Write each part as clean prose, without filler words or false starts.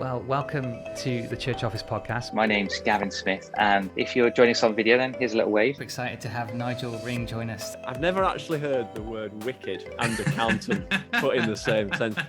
Well, welcome to the Church Office podcast. My name's Gavin Smith, and if you're joining us on video, then here's a little wave. We're excited to have Nigel Ring join us. I've never actually heard the word wicked and accountant put in the same sentence.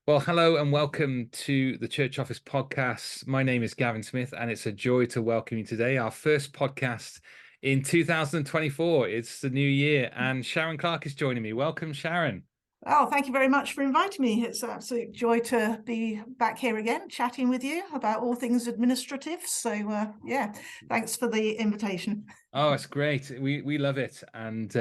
Well, hello and welcome to the Church Office podcast. My name is Gavin Smith, and it's a joy to welcome you today. Our first podcast in 2024. It's the new year, and Sharon Clarke is joining me. Welcome, Sharon. Oh, thank you very much for inviting me. It's an absolute joy to be back here again, chatting with you about all things administrative. So, thanks for the invitation. Oh, it's great. We love it. And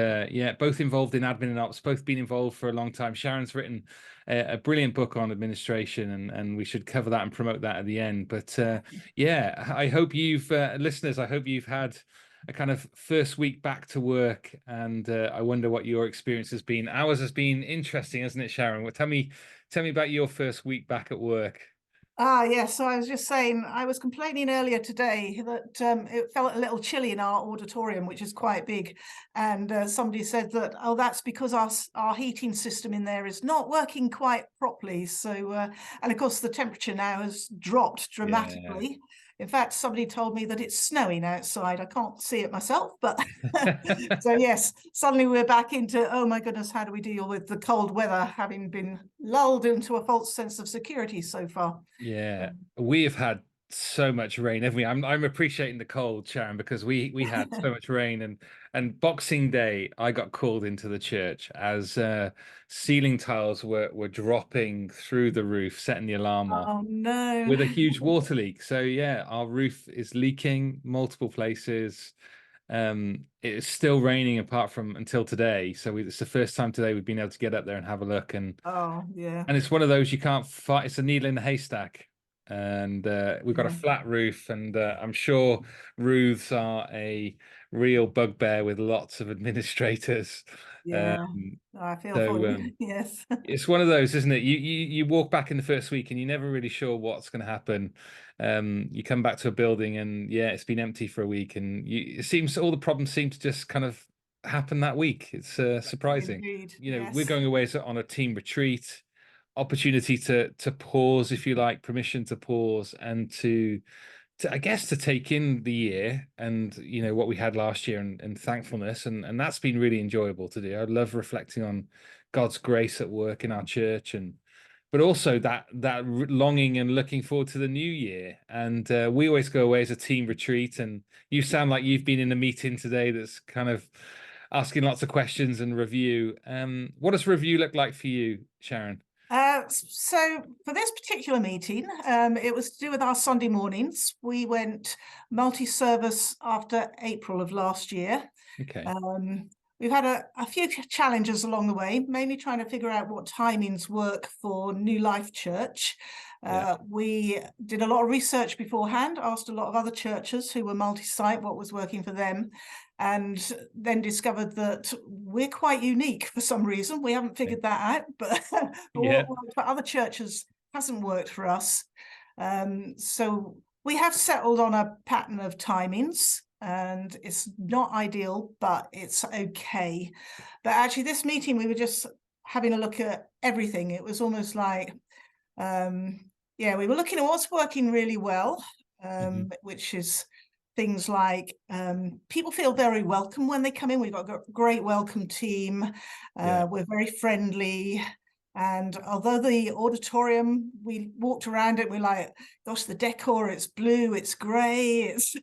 both involved in admin and ops, both been involved for a long time. Sharon's written a brilliant book on administration, and we should cover that and promote that at the end. But I hope listeners, I hope you've had a kind of first week back to work, and I wonder what your experience has been. Ours has been interesting, hasn't it, Sharon? Well, tell me about your first week back at work. Yes. So I was just saying, I was complaining earlier today that it felt a little chilly in our auditorium, which is quite big. And somebody said that, that's because our heating system in there is not working quite properly. So, and of course, the temperature now has dropped dramatically. Yeah. In fact, somebody told me that it's snowing outside. I can't see it myself, but so yes, suddenly we're back into, oh my goodness, how do we deal with the cold weather, having been lulled into a false sense of security so far? Yeah, we have had so much rain, haven't we? I'm appreciating the cold, Sharon, because we had so much rain, and Boxing Day I got called into the church as ceiling tiles were dropping through the roof, setting the alarm off. Oh no! With a huge water leak. So yeah, our roof is leaking multiple places. It is still raining apart from until today. So it's the first time today we've been able to get up there and have a look. And it's one of those you can't fight. It's a needle in the haystack. And we've got a flat roof, and I'm sure roofs are a real bugbear with lots of administrators. Yeah, I feel for you. Yes, it's one of those, isn't it? You walk back in the first week and you're never really sure what's going to happen. You come back to a building and it's been empty for a week, and it seems all the problems seem to just kind of happen that week. It's surprising. Indeed. We're going away on a team retreat. Opportunity to pause, if you like, permission to pause, and to I guess to take in the year and what we had last year, and thankfulness, and that's been really enjoyable to do. I love reflecting on God's grace at work in our church, but also that longing and looking forward to the new year. And we always go away as a team retreat, and you sound like you've been in a meeting today that's kind of asking lots of questions and review. What does review look like for you, Sharon? So for this particular meeting, it was to do with our Sunday mornings. We went multi-service after April of last year. Okay. We've had a few challenges along the way, mainly trying to figure out what timings work for New Life Church. We did a lot of research beforehand, asked a lot of other churches who were multi-site what was working for them, and then discovered that we're quite unique for some reason. We haven't figured that out, but what worked for other churches hasn't worked for us. So we have settled on a pattern of timings, and it's not ideal, but it's okay. But actually this meeting, we were just having a look at everything. It was almost like, we were looking at what's working really well, which is things like people feel very welcome when they come in. We've got a great welcome team. We're very friendly. And although the auditorium, we walked around it, we're like, gosh, the decor, it's blue, it's grey, it's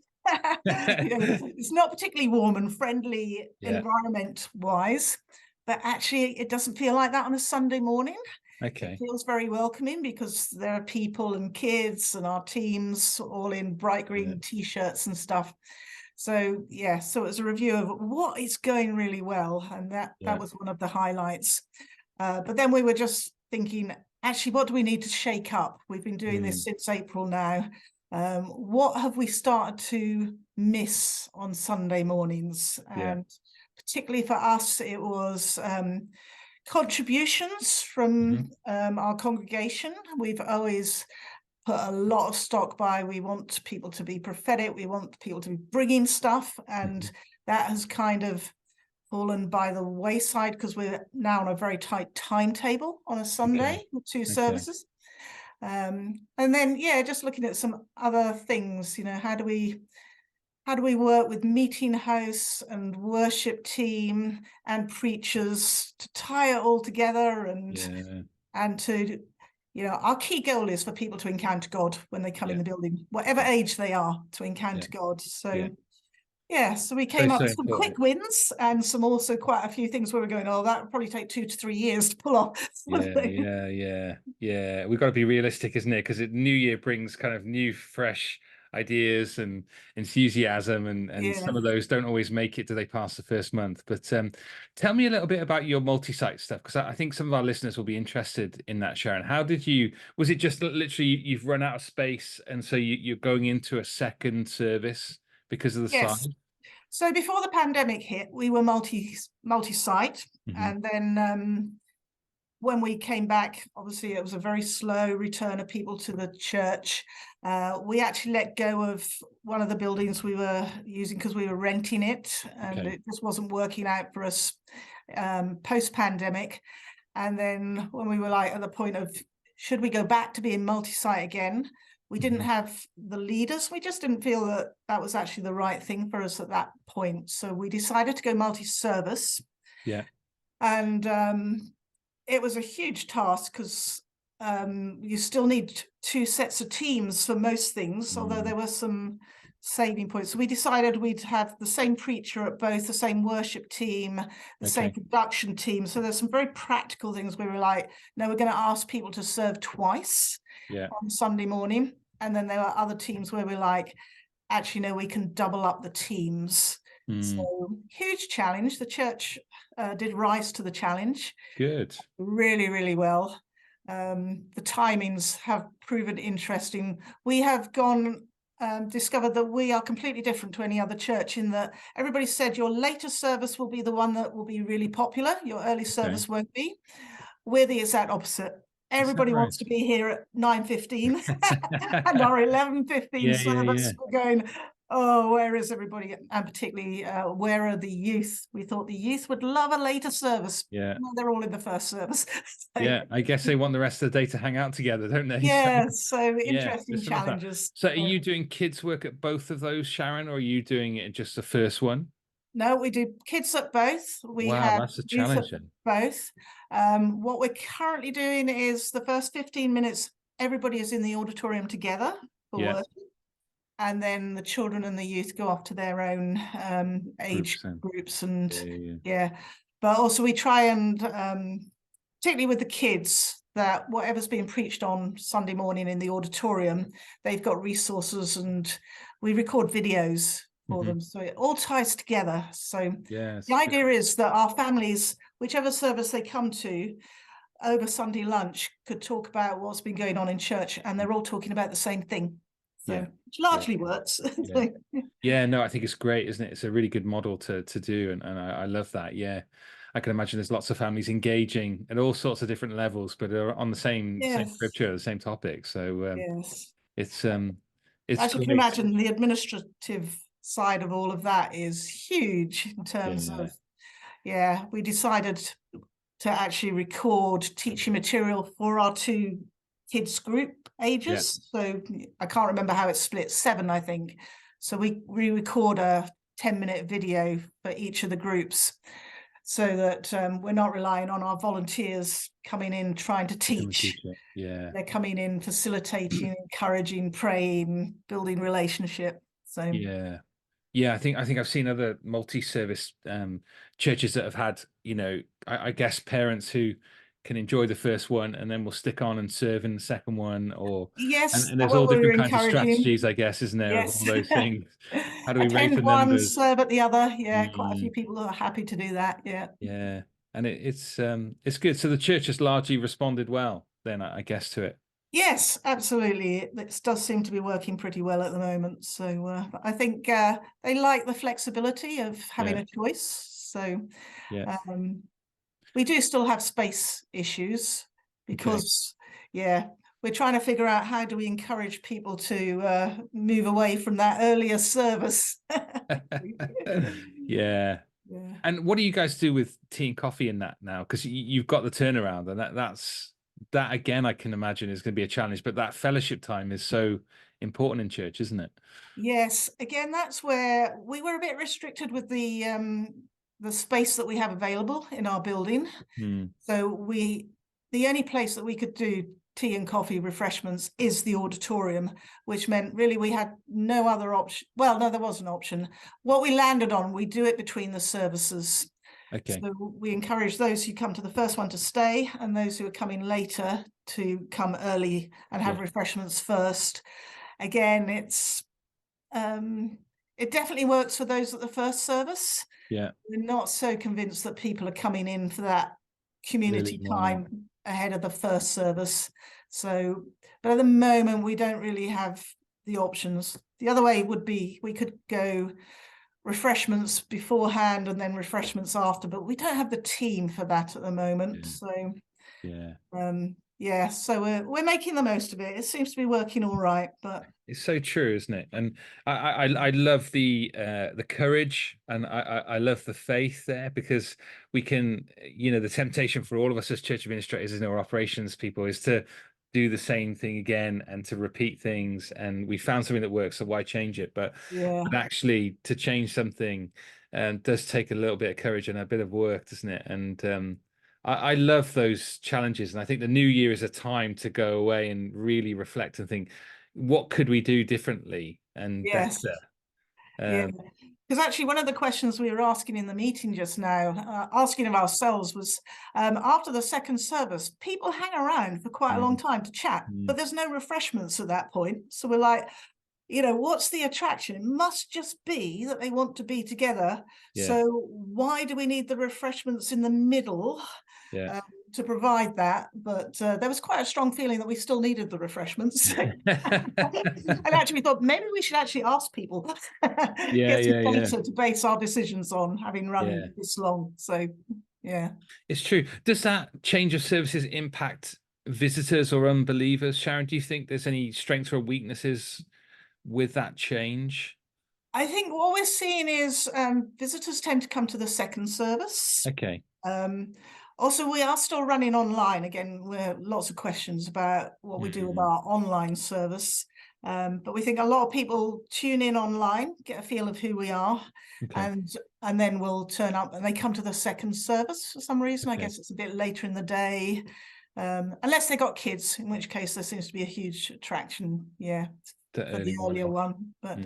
it's not particularly warm and friendly environment-wise, but actually it doesn't feel like that on a Sunday morning. Okay. It feels very welcoming because there are people and kids and our teams all in bright green T-shirts and stuff. So so it was a review of what is going really well, and that was one of the highlights. But then we were just thinking, actually, what do we need to shake up? We've been doing this since April now. What have we started to miss on Sunday mornings? And particularly for us, it was contributions from our congregation. We've always put a lot of stock by, we want people to be prophetic, we want people to be bringing stuff, and that has kind of fallen by the wayside because we're now on a very tight timetable on a Sunday with 2 services. And then, yeah, just looking at some other things, you know, how do we work with meeting hosts and worship team and preachers to tie it all together and to, you know, our key goal is for people to encounter God when they come in the building, whatever age they are, to encounter God. So so we came up with some quick wins and some also quite a few things where we're going, oh, that would probably take 2 to 3 years to pull off. Yeah. We've got to be realistic, isn't it? Because New Year brings kind of new, fresh ideas and enthusiasm, and some of those don't always make it. Do they pass the first month? But tell me a little bit about your multi-site stuff, because I think some of our listeners will be interested in that, Sharon. How did you, was it just literally you've run out of space and so you're going into a second service because of the size? So before the pandemic hit, we were multi-site, and then when we came back, obviously it was a very slow return of people to the church. We actually let go of one of the buildings we were using because we were renting it, and it just wasn't working out for us post-pandemic. And then when we were like at the point of, should we go back to being multi-site again? We didn't have the leaders. We just didn't feel that that was actually the right thing for us at that point. So we decided to go multi-service. And it was a huge task because you still need 2 sets of teams for most things, although there were some saving points. So we decided we'd have the same preacher at both, the same worship team, the same production team. So there's some very practical things we were like, no, we're going to ask people to serve twice on Sunday morning. And then there were other teams where we're like, actually, no, we can double up the teams. So huge challenge. The church did rise to the challenge. Good. Really, really well. The timings have proven interesting. We have discovered that we are completely different to any other church in that everybody said your later service will be the one that will be really popular. Your early service won't be. We're the exact opposite. Everybody wants to be here at 9:15 and our 11:15 service. We're going, oh, where is everybody? And particularly, where are the youth? We thought the youth would love a later service. No, they're all in the first service. So, I guess they want the rest of the day to hang out together, don't they? So interesting challenges. So are you doing kids work at both of those, Sharon, or are you doing it just the first one? No, we do kids at both. We have that's a challenge. Both. What we're currently doing is the first 15 minutes, everybody is in the auditorium together for worship. And then the children and the youth go off to their own age groups and But also we try and, particularly with the kids, that whatever's being preached on Sunday morning in the auditorium, they've got resources and we record videos for them. So it all ties together. So the idea is that our families, whichever service they come to, over Sunday lunch, could talk about what's been going on in church, and they're all talking about the same thing. So which largely works. No, I think it's great, isn't it? It's a really good model to do, and I love that. I can imagine there's lots of families engaging at all sorts of different levels, but are on the same scripture, the same topic. So it's as you can imagine, the administrative side of all of that is huge in terms of we decided to actually record teaching material for our 2 kids group ages. So I can't remember how it's split, 7 I think. So we record a 10-minute video for each of the groups so that we're not relying on our volunteers coming in trying to teach. They're coming in facilitating, encouraging, praying, building relationship. So I think I've seen other multi-service churches that have had, I guess parents who can enjoy the first one and then will stick on and serve in the second one, or and there's all different kinds of strategies, I guess, isn't there, of all those things. How do we rate the one, numbers? serve at the other. Quite a few people are happy to do that. And it's good. So the church has largely responded well then, I guess, to it. Yes, absolutely. It does seem to be working pretty well at the moment. So I think they like the flexibility of having a choice. So we do still have space issues because, we're trying to figure out how do we encourage people to move away from that earlier service. Yeah. And what do you guys do with tea and coffee in that now? Because you've got the turnaround, and that again, I can imagine is going to be a challenge. But that fellowship time is so important in church, isn't it? Yes, again, that's where we were a bit restricted with the space that we have available in our building. So the only place that we could do tea and coffee refreshments is the auditorium, which meant really we had no other option. Well, no, there was an option. What we landed on, we do it between the services. Okay. So we encourage those who come to the first one to stay, and those who are coming later to come early and have refreshments first. Again, it definitely works for those at the first service. Yeah. We're not so convinced that people are coming in for that community time ahead of the first service. So, but at the moment, we don't really have the options. The other way would be we could go refreshments beforehand and then refreshments after, but we don't have the team for that at the moment. So, so we're making the most of it. It seems to be working all right, but it's so true, isn't it? And I love the courage, and I love the faith there, because we can, the temptation for all of us as church administrators and our operations people is to do the same thing again and to repeat things. And we found something that works, so why change it? But actually, to change something does take a little bit of courage and a bit of work, doesn't it? And I love those challenges, and I think the new year is a time to go away and really reflect and think, what could we do differently and better? Because actually one of the questions we were asking in the meeting just now, asking of ourselves, was after the second service, people hang around for quite a long time to chat, but there's no refreshments at that point. So we're like, what's the attraction? It must just be that they want to be together. So why do we need the refreshments in the middle to provide that? But there was quite a strong feeling that we still needed the refreshments. And actually we thought maybe we should actually ask people, get some data to base our decisions on, having run this long. So it's true. Does that change of services impact visitors or unbelievers? Sharon, do you think there's any strengths or weaknesses with that change? I think what we're seeing is visitors tend to come to the second service. Okay. Also, we are still running online. Again, we're lots of questions about what we do with our online service. But we think a lot of people tune in online, get a feel of who we are, and then will turn up and they come to the second service for some reason. I guess it's a bit later in the day, unless they got kids, in which case there seems to be a huge attraction. For the earlier one. But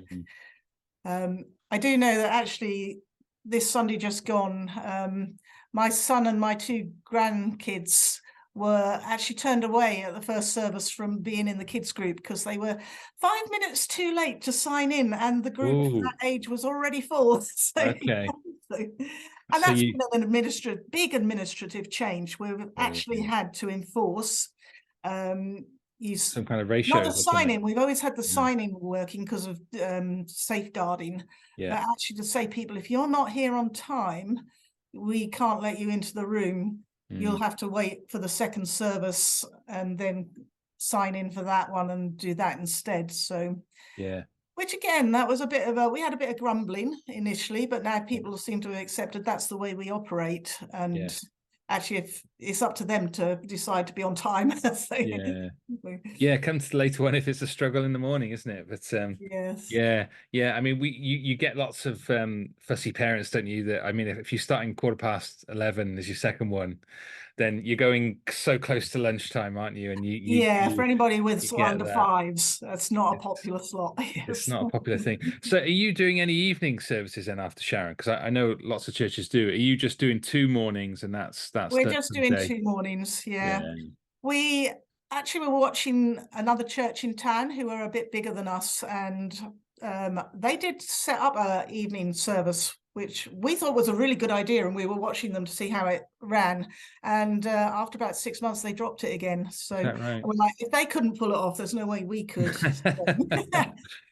I do know that actually this Sunday just gone, my son and my two grandkids were actually turned away at the first service from being in the kids group because they were 5 minutes too late to sign in, and the group for that age was already full. And that's been an big administrative change. We've actually had to enforce some kind of ratio. Not the sign-in. We've always had the sign-in working because of safeguarding. But actually to say, people, if you're not here on time, we can't let you into the room. You'll have to wait for the second service and then sign in for that one and do that instead. So which again, that was we had a bit of grumbling initially, but now people seem to have accepted that's the way we operate. And actually, if it's up to them to decide to be on time. Come to the later one if it's a struggle in the morning, isn't it? But I mean, you get lots of fussy parents, don't you? That, I mean, if you're starting 11:15 as your second one, then you're going so close to lunchtime, aren't you? And for anybody with under fives, that's not a popular slot. It's not a popular thing. So are you doing any evening services then after Sharon? Because I know lots of churches do. Are you just doing 2 mornings and that's we're just doing 2 mornings? We actually were watching another church in town who are a bit bigger than us, and they did set up an evening service, which we thought was a really good idea, and we were watching them to see how it ran. And after about 6 months, they dropped it again. So we're like, if they couldn't pull it off, there's no way we could. But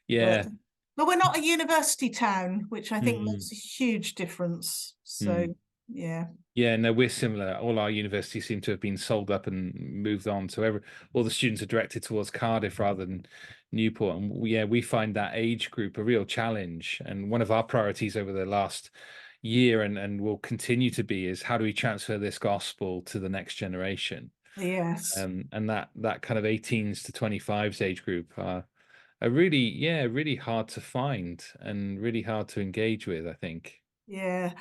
we're not a university town, which I think makes a huge difference. So no, we're similar. All our universities seem to have been sold up and moved on, so all the students are directed towards Cardiff rather than Newport. And we find that age group a real challenge, and one of our priorities over the last year and will continue to be is how do we transfer this gospel to the next generation? Yes. And that kind of 18s to 25s age group are really hard to find and really hard to engage with, I think. Yeah.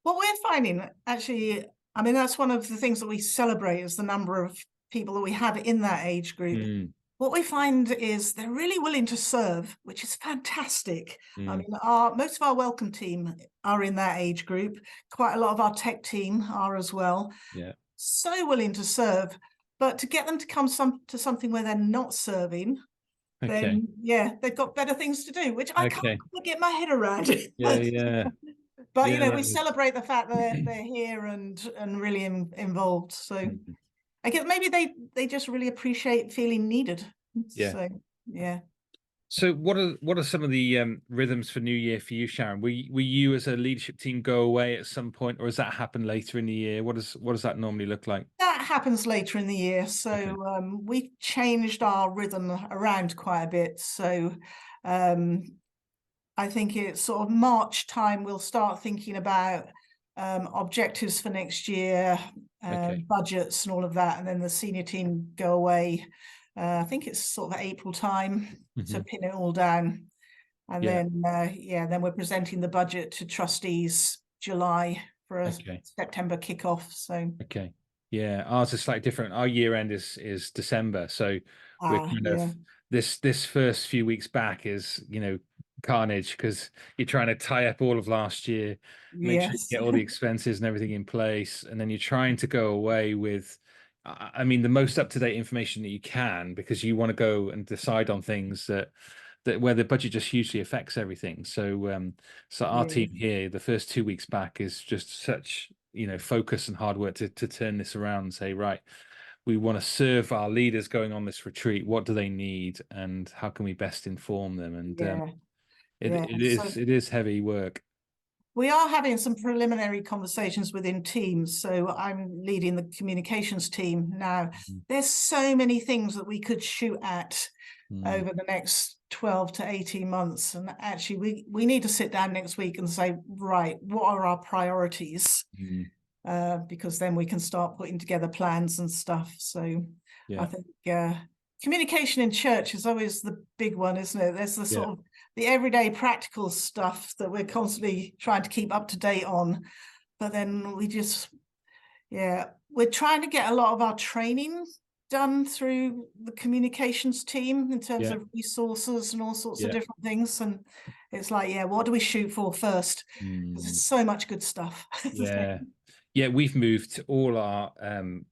What we're finding, actually, I mean, that's one of the things that we celebrate is the number of people that we have in that age group. Mm, What we find is they're really willing to serve, which is fantastic. I mm, mean, most of our welcome team are in that age group. Quite a lot of our tech team are as well. yeah. So willing to serve, but to get them to come to something where they're not serving, Okay. then yeah, they've got better things to do, which I can't Okay. quite get my head around. Yeah, yeah. But Yeah, we that is. celebrate the fact that they're here and really involved. So Mm. I guess maybe they just really appreciate feeling needed. Yeah. So yeah. So what are some of the rhythms for New Year for you, Sharon? Will you as a leadership team go away at some point, or does that happen later in the year? What does that normally look like? That happens later in the year. Okay. So we changed our rhythm around quite a bit. So um, I think it's sort of March time we'll start thinking about objectives for next year, Okay. budgets and all of that. And then the senior team go away. I think it's sort of April time to Mhm. pin it all down. And Yeah. then we're presenting the budget to trustees July for a Okay. September kickoff. So Okay. Yeah, ours is slightly different. Our year end is December, so we're kind of yeah, this first few weeks back is, carnage because you're trying to tie up all of last year, make sure you yes, get all the expenses and everything in place, and then you're trying to go away with, I mean, the most up-to-date information that you can because you want to go and decide on things that where the budget just hugely affects everything. So our yeah, team here, the first 2 weeks back is just such, focus and hard work to turn this around and say, right, we want to serve our leaders going on this retreat. What do they need, and how can we best inform them? And yeah, it yeah. it So is it is heavy work. we are having some preliminary conversations within teams. So I'm leading the communications team now. Mhm. There's so many things that we could shoot at Mm, over the next 12 to 18 months. And actually, we need to sit down next week and say, right, what are our priorities? mm, Because then we can start putting together plans and stuff. So I yeah, think communication in church is always the big one, isn't it? There's the yeah, sort of the everyday practical stuff that we're constantly trying to keep up to date on. But then we're trying to get a lot of our training done through the communications team in terms yeah, of resources and all sorts of yeah. different things. And it's like, yeah, what do we shoot for first? Because Mm. there's so much good stuff. Yeah. Yeah, we've moved all our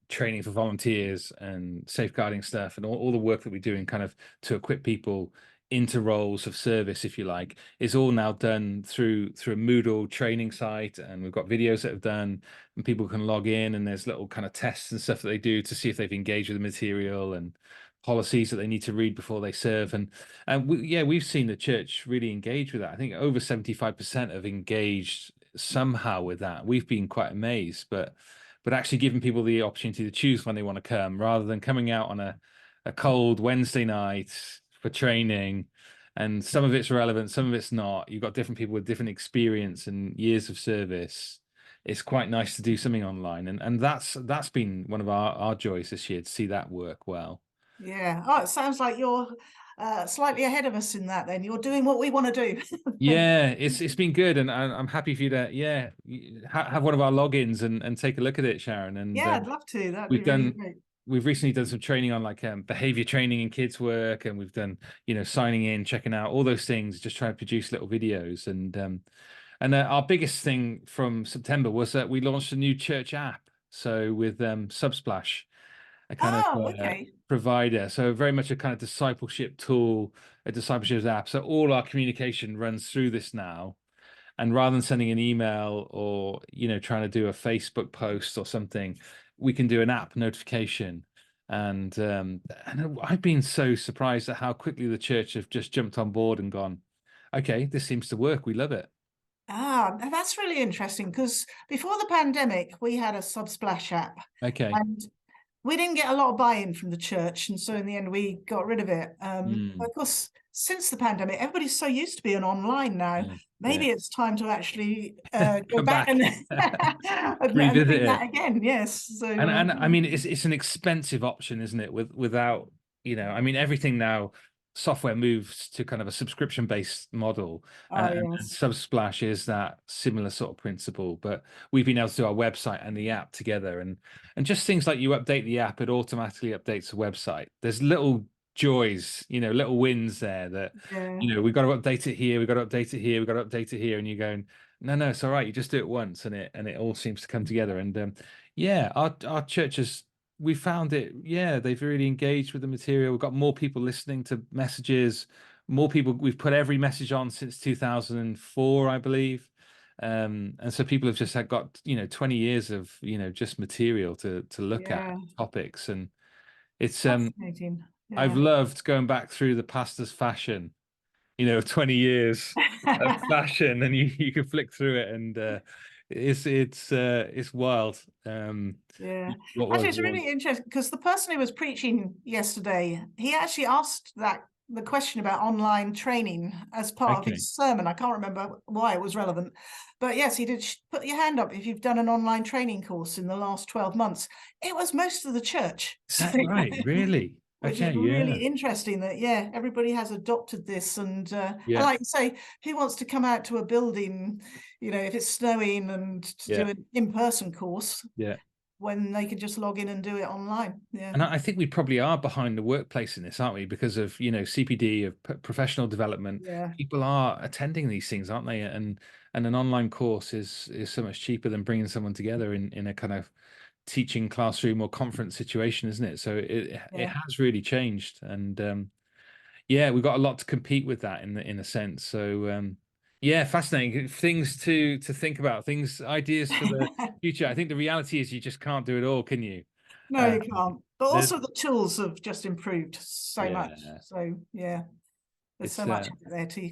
training for volunteers and safeguarding stuff and all the work that we do in kind of to equip people into roles of service, if you like, is all now done through a Moodle training site. And we've got videos that have done and people can log in and there's little kind of tests and stuff that they do to see if they've engaged with the material and policies that they need to read before they serve. And we've seen the church really engage with that. I think over 75% have engaged somehow with that. We've been quite amazed, but actually giving people the opportunity to choose when they want to come rather than coming out on a cold Wednesday night for training. And some of it's relevant, some of it's not. You've got different people with different experience and years of service. It's quite nice to do something online, and that's been one of our joys this year to see that work well. Yeah. Oh, it sounds like you're slightly ahead of us in that then. You're doing what we want to do. Yeah, it's been good, and I'm happy for you to have one of our logins and take a look at it, Sharon. And Yeah, I'd love to. That'd be we've really done great. we've recently done some training on like behavior training in kids work, and we've done signing in, checking out all those things, just trying to produce little videos. And our biggest thing from September was that we launched a new church app. So with Subsplash, a kind of Oh, okay. provider. So very much a kind of discipleship tool, a discipleship app. So all our communication runs through this now. And rather than sending an email or, trying to do a Facebook post or something, we can do an app notification. And I've been so surprised at how quickly the church have just jumped on board and gone, okay, this seems to work. We love it. That's really interesting because before the pandemic, we had a Subsplash app. Okay. And we didn't get a lot of buy-in from the church, and so in the end we got rid of it. Mm. Of course, since the pandemic, everybody's so used to being online now. Maybe it's time to actually go Come back back. and Revisit think it. that again. Yes. So And I mean, it's an expensive option, isn't it? Without, I mean, everything now, software moves to kind of a subscription-based model, and yes. Subsplash is that similar sort of principle. But we've been able to do our website and the app together, and just things like you update the app, it automatically updates the website. There's little joys, little wins there that, we've got to update it here, we've got to update it here, we've got to update it here, and you're going, no, it's all right. You just do it once, and it all seems to come together. And our churches, we found it. Yeah, they've really engaged with the material. We've got more people listening to messages, more people. We've put every message on since 2004, I believe. And so people have just got 20 years of just material to look at topics, and it's fascinating. I've loved going back through the pastor's fashion, 20 years of fashion, and you can flick through it, and it's wild. Yeah, What actually, was it's really interesting because the person who was preaching yesterday, he actually asked the question about online training as part of his sermon. I can't remember why it was relevant, but yes, he did. Put your hand up if you've done an online training course in the last 12 months. It was most of the church. Is that right? Really? Which is really interesting that, everybody has adopted this. And like you say, who wants to come out to a building, if it's snowing and to do an in-person course when they can just log in and do it online? And I think we probably are behind the workplace in this, aren't we? Because of, CPD, of professional development. People are attending these things, aren't they? And an online course is so much cheaper than bringing someone together in a kind of teaching classroom or conference situation, isn't it? So it has really changed, and we've got a lot to compete with that in a sense. So fascinating things to think about, ideas for the future. I think the reality is you just can't do it all, can you? No, you can't. But also the tools have just improved so much. So there's so much out there to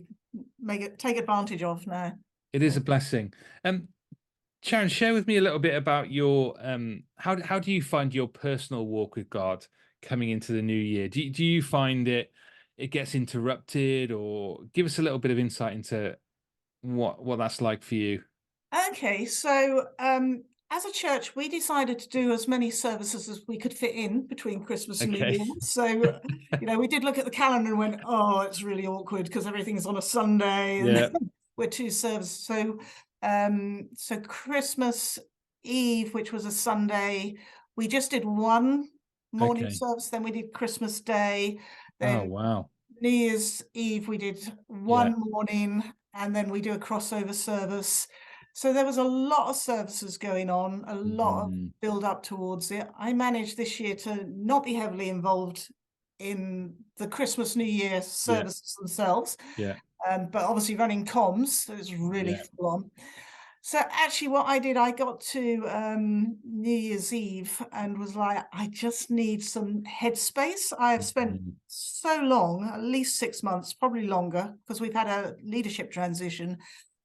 take advantage of now. It is a blessing. Sharon, share with me a little bit about your how do you find your personal walk with God coming into the new year? Do you find it gets interrupted, or give us a little bit of insight into what that's like for you? Okay, so as a church, we decided to do as many services as we could fit in between Christmas and New Year. So we did look at the calendar and went, oh, it's really awkward because everything's on a Sunday and we're two services. So Christmas Eve, which was a Sunday, we just did one morning service. Then we did Christmas Day. Then New Year's Eve, we did one morning, and then we do a crossover service. So there was a lot of services going on, a lot of build up towards it. I managed this year to not be heavily involved in the Christmas New Year services themselves. But obviously running comms, so it was really full on. So actually what I did, I got to New Year's Eve and was like, I just need some headspace. I have spent so long, at least 6 months, probably longer, because we've had a leadership transition,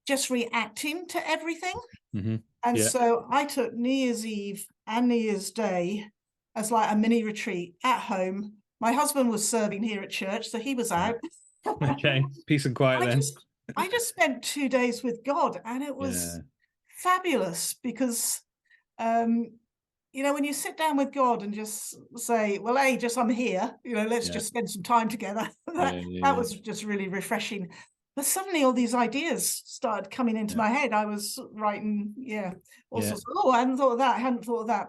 just reacting to everything. And so I took New Year's Eve and New Year's Day as like a mini retreat at home. My husband was serving here at church, so he was out. Okay, peace and quiet then. I just spent 2 days with God, and it was fabulous because, when you sit down with God and just say, well, hey, I'm here, let's just spend some time together. That was just really refreshing. But suddenly all these ideas started coming into my head. I was writing, all sorts of, I hadn't thought of that, I hadn't thought of that.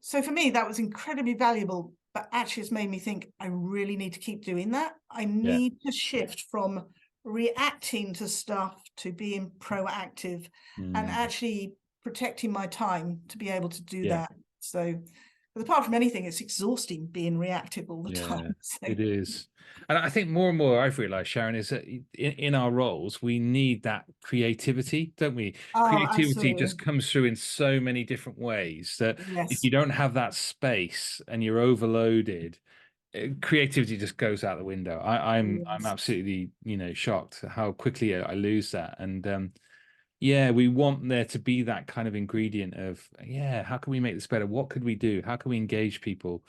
So for me, that was incredibly valuable. But actually, it's made me think I really need to keep doing that. I need to shift from reacting to stuff to being proactive and actually protecting my time to be able to do that. So, but apart from anything, it's exhausting being reactive all the time. So. It is. And I think more and more I've realized, Sharon, is that in our roles, we need that creativity, don't we? Creativity absolutely. just comes through in so many different ways that if you don't have that space and you're overloaded, creativity just goes out the window. I'm absolutely, shocked how quickly I lose that. And yeah, we want there to be that kind of ingredient of, yeah, how can we make this better? What could we do? How can we engage people?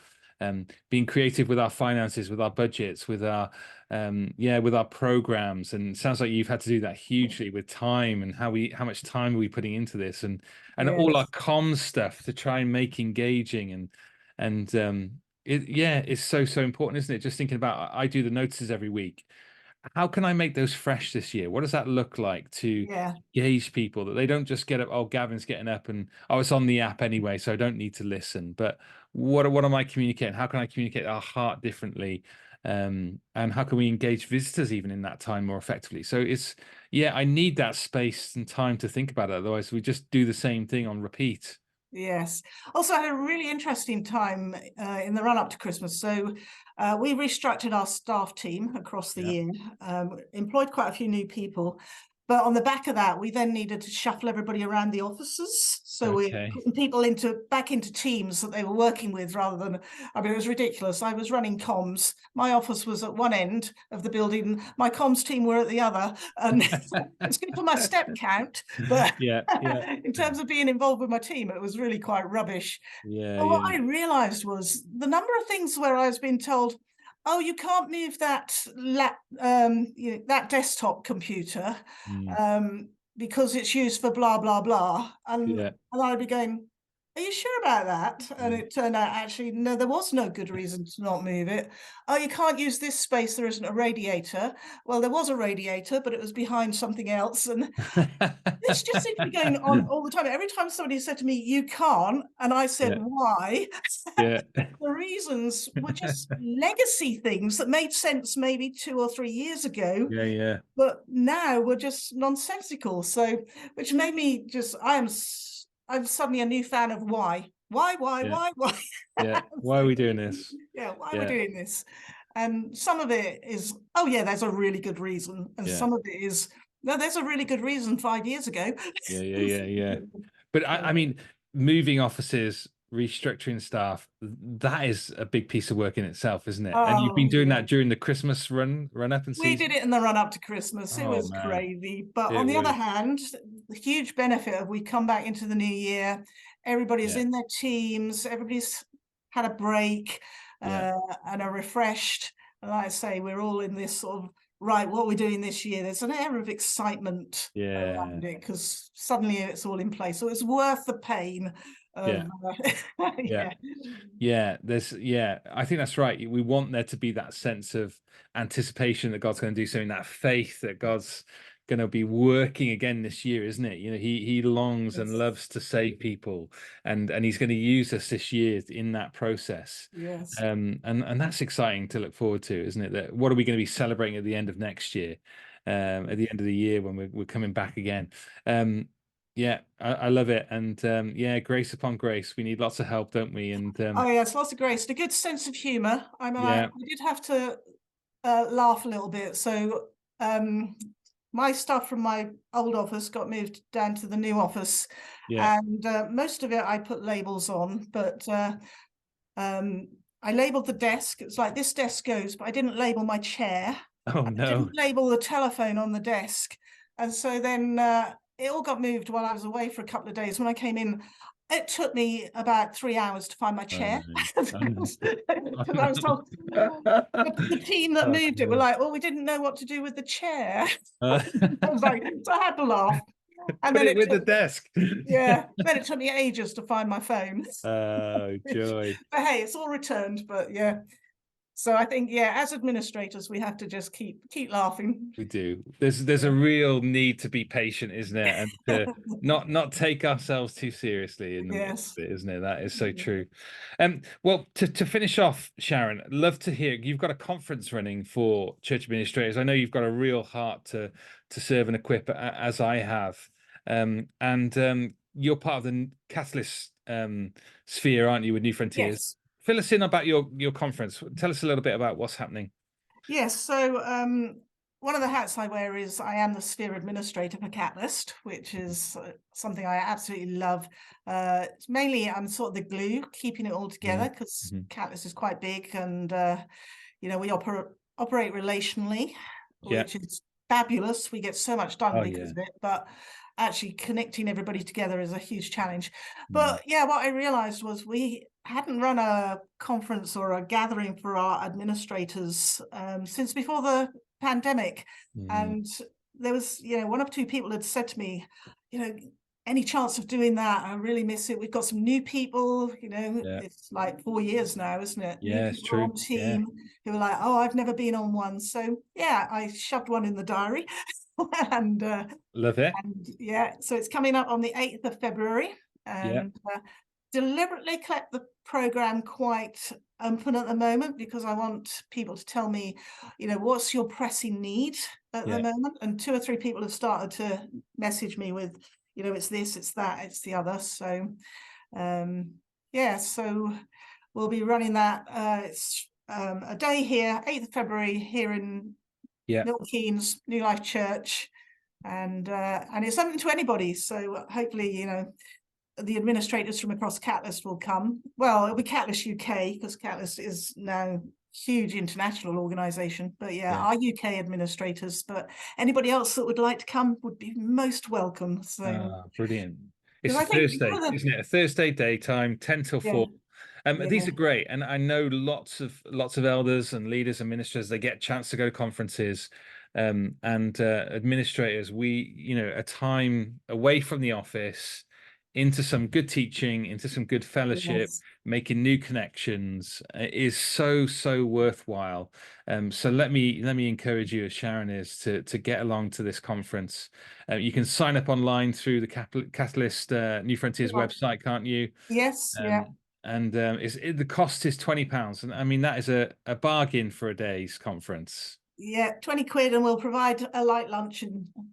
Being creative with our finances, with our budgets, with our with our programs. And it sounds like you've had to do that hugely with time and how much time are we putting into this, and all our Yes. comms stuff to try and make engaging, it's so important, isn't it? Just thinking about, I do the notices every week. How can I make those fresh this year? What does that look like to Yeah. engage people, that they don't just get up, oh, Gavin's getting up and oh, it's on the app anyway, so I don't need to listen. But what am I communicating? How can I communicate our heart differently? And how can we engage visitors even in that time more effectively? So I need that space and time to think about it. Otherwise, we just do the same thing on repeat. Yes. Also, I had a really interesting time in the run up to Christmas. So we restructured our staff team across the year, employed quite a few new people. But on the back of that, we then needed to shuffle everybody around the offices. So we're putting people back into teams that they were working with, rather than, I mean, it was ridiculous. I was running comms. My office was at one end of the building. My comms team were at the other. And it's good for my step count. But in terms of being involved with my team, it was really quite rubbish. But what I realized was the number of things where I was being told, oh, you can't move that that desktop computer because it's used for blah, blah, blah. And I'd be going, are you sure about that? And it turned out, actually, no, there was no good reason to not move it. Oh, you can't use this space, there isn't a radiator. Well, there was a radiator, but it was behind something else. And this just seemed to be going on all the time. Every time somebody said to me, you can't, and I said, why? The reasons were just legacy things that made sense maybe 2 or 3 years ago. But now we're just nonsensical. So, which made me just, I'm suddenly a new fan of why. Why? Why are we doing this? Why are we doing this? And some of it is, oh yeah, there's a really good reason. And some of it is, no, there's a really good reason 5 years ago. But I mean, moving offices, restructuring staff, that is a big piece of work in itself, isn't it? And you've been doing that during the Christmas run up and season. We did it in the run up to Christmas. It was crazy. But on the other hand, the huge benefit of, we come back into the new year, everybody's in their teams, everybody's had a break and are refreshed. And like I say, we're all in this sort of, right, what we're doing this year, there's an air of excitement around it, because suddenly it's all in place. So it's worth the pain. I think that's right. We want there to be that sense of anticipation that God's going to do something, that faith that God's going to be working again this year, isn't it? You know, he longs and loves to save people, and he's going to use us this year in that process. And that's exciting to look forward to, isn't it? That what are we going to be celebrating at the end of next year, at the end of the year when we're coming back again? I love it. And grace upon grace. We need lots of help, don't we? And yes, lots of grace and a good sense of humor. I mean, I did have to laugh a little bit. So my stuff from my old office got moved down to the new office, and most of it I put labels on, but I labeled the desk. It's like, this desk goes, but I didn't label my chair. Oh no! I didn't label the telephone on the desk, and so then it all got moved while I was away for a couple of days. When I came in, it took me about 3 hours to find my chair. I was told, the team that moved it were like, well, we didn't know what to do with the chair. I was like, so I had to laugh. And then it with the desk. Then it took me ages to find my phone. Oh, joy. But hey, it's all returned. But so I think, as administrators, we have to just keep laughing. We do. There's a real need to be patient, isn't there? And to not take ourselves too seriously in the midst of it, isn't it? That is so true. Well, to finish off, Sharon, I'd love to hear, you've got a conference running for church administrators. I know you've got a real heart to serve and equip, as I have. And you're part of the Catalyst sphere, aren't you, with New Frontiers? Yes. Fill us in about your conference. Tell us a little bit about what's happening. Yes, so one of the hats I wear is I am the sphere administrator for Catalyst, which is something I absolutely love. It's mainly, I'm sort of the glue, keeping it all together, because Catalyst is quite big, and we operate relationally, which is fabulous. We get so much done because of it. But actually connecting everybody together is a huge challenge. Mm. But yeah, what I realized was we hadn't run a conference or a gathering for our administrators since before the pandemic. And there was, one or two people had said to me, any chance of doing that? I really miss it. We've got some new people, it's like 4 years now, isn't it? New Yeah, it's people true. on team who were like, oh, I've never been on one. So yeah, I shoved one in the diary. And love it. and yeah, so it's coming up on the 8th of February, and deliberately kept the program quite open at the moment because I want people to tell me, what's your pressing need at the moment. And 2 or 3 people have started to message me with, it's this, it's that, it's the other. So so we'll be running that. It's a day here, 8th of February here in Milton Keynes, New Life Church. And it's something to anybody. So hopefully, the administrators from across Catalyst will come. Well, it'll be Catalyst UK because Catalyst is now huge international organization. But our UK administrators, but anybody else that would like to come would be most welcome. So brilliant. It's a I think Thursday, isn't it? A Thursday daytime, 10 till 4. These are great, and I know lots of elders and leaders and ministers, they get a chance to go to conferences, and administrators, a time away from the office into some good teaching, into some good fellowship, making new connections is so worthwhile. So let me encourage you, as Sharon is, to get along to this conference. You can sign up online through the Catalyst New Frontiers website, can't you? Yes. And the cost is £20, and I mean that is a bargain for a day's conference. 20 quid, and we'll provide a light lunch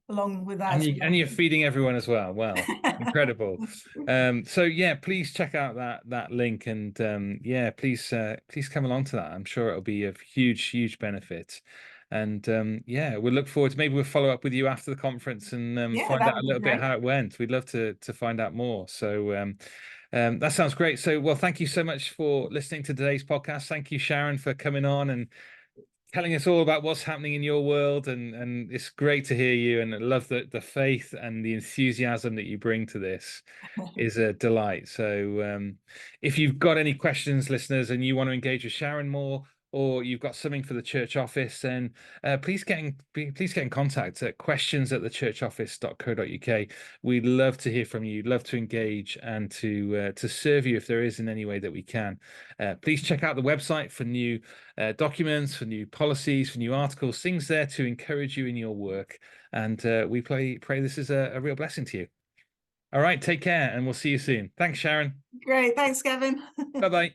along with that. And you're feeding everyone as well. Wow, incredible. So please check out that link, and please come along to that. I'm sure it'll be of huge benefit. And we'll look forward to, maybe we'll follow up with you after the conference and find out a little bit how it went. We'd love to find out more. So that sounds great. So, well, thank you so much for listening to today's podcast. Thank you, Sharon, for coming on and telling us all about what's happening in your world. And it's great to hear you. And I love the faith and the enthusiasm that you bring to this is a delight. So if you've got any questions, listeners, and you want to engage with Sharon more, or you've got something for the church office, then please get in contact at questions@thechurchoffice.co.uk. We'd love to hear from you, love to engage, and to serve you if there is in any way that we can. Please check out the website for new documents, for new policies, for new articles, things there to encourage you in your work. And we pray this is a real blessing to you. All right, take care, and we'll see you soon. Thanks, Sharon. Great. Thanks, Gavin. Bye-bye.